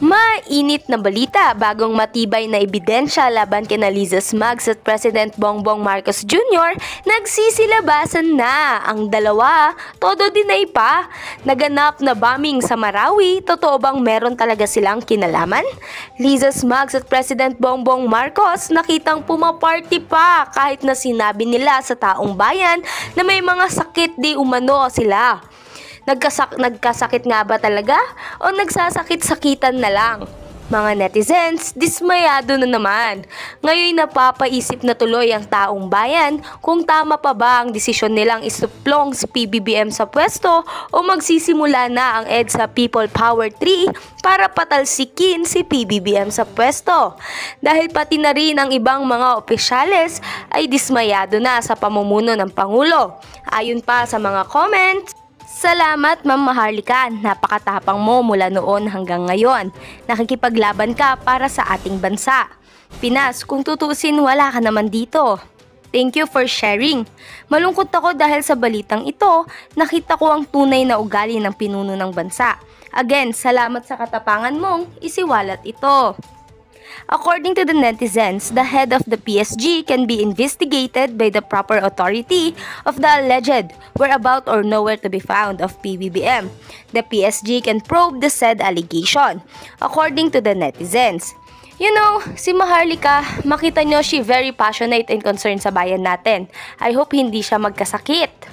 Mainit na balita, bagong matibay na ebidensya laban kina Liza Smugs at President Bongbong Marcos Jr. Nagsisilabasan na ang dalawa, todo dinay pa. Naganap na bombing sa Marawi, totoo bang meron talaga silang kinalaman? Liza Smugs at President Bongbong Marcos nakitang pumaparty pa kahit na sinabi nila sa taong bayan na may mga sakit di umano sila. Nagkasakit nga ba talaga o nagsasakit-sakitan na lang? Mga netizens, dismayado na naman. Ngayon napapaisip na tuloy ang taong bayan kung tama pa ba ang desisyon nilang isuplong si PBBM sa pwesto o magsisimula na ang EDSA People Power 3 para patalsikin si PBBM sa pwesto. Dahil pati na rin ang ibang mga opisyales ay dismayado na sa pamumuno ng Pangulo. Ayon pa sa mga comments, "Salamat Ma'am Maharlika, napakatapang mo mula noon hanggang ngayon. Nakikipaglaban ka para sa ating bansa. Pinas, kung tutusin wala ka naman dito. Thank you for sharing. Malungkot ako dahil sa balitang ito, nakita ko ang tunay na ugali ng pinuno ng bansa. Again, salamat sa katapangan mong isiwalat ito." According to the netizens, the head of the PSG can be investigated by the proper authority of the alleged whereabout or nowhere to be found of PBBM. The PSG can probe the said allegation, according to the netizens. You know, si Maharlika, makita nyo she very passionate and concerned sa bayan natin. I hope hindi siya magkasakit.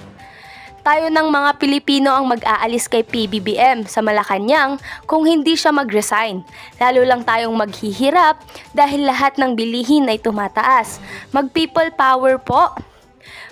Tayo ng mga Pilipino ang mag-aalis kay PBBM sa Malacanang kung hindi siya mag-resign. Lalo lang tayong maghihirap dahil lahat ng bilihin ay tumataas. Mag-people power po.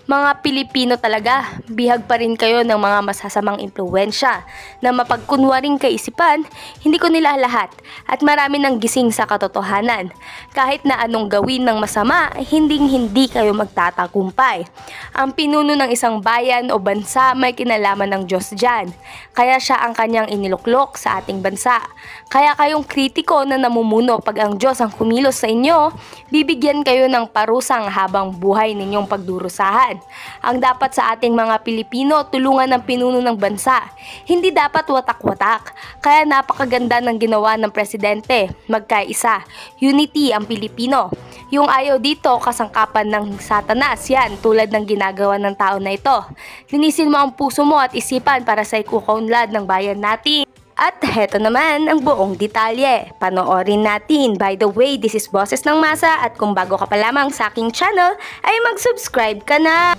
Mga Pilipino talaga, bihag pa rin kayo ng mga masasamang impluwensya na mapagkunwaring kaisipan, hindi ko nila lahat at marami nang gising sa katotohanan. Kahit na anong gawin ng masama, hindi kayo magtatagumpay. Ang pinuno ng isang bayan o bansa may kinalaman ng Diyos dyan. Kaya siya ang kanyang iniluklok sa ating bansa. Kaya kayong kritiko na namumuno pag ang Diyos ang kumilos sa inyo, bibigyan kayo ng parusang habang buhay ninyong pagdurusahan. Ang dapat sa ating mga Pilipino, tulungan ng pinuno ng bansa. Hindi dapat watak-watak. Kaya napakaganda ng ginawa ng presidente. Magkaisa. Unity ang Pilipino. Yung ayaw dito, kasangkapan ng satanas. Yan, tulad ng ginagawa ng tao na ito. Linisin mo ang puso mo at isipan para sa ikukaunlad ng bayan natin. At heto naman ang buong detalye. Panoorin natin. By the way, this is Boses ng Masa at kung bago ka pa lamang sa aking channel, ay mag-subscribe ka na!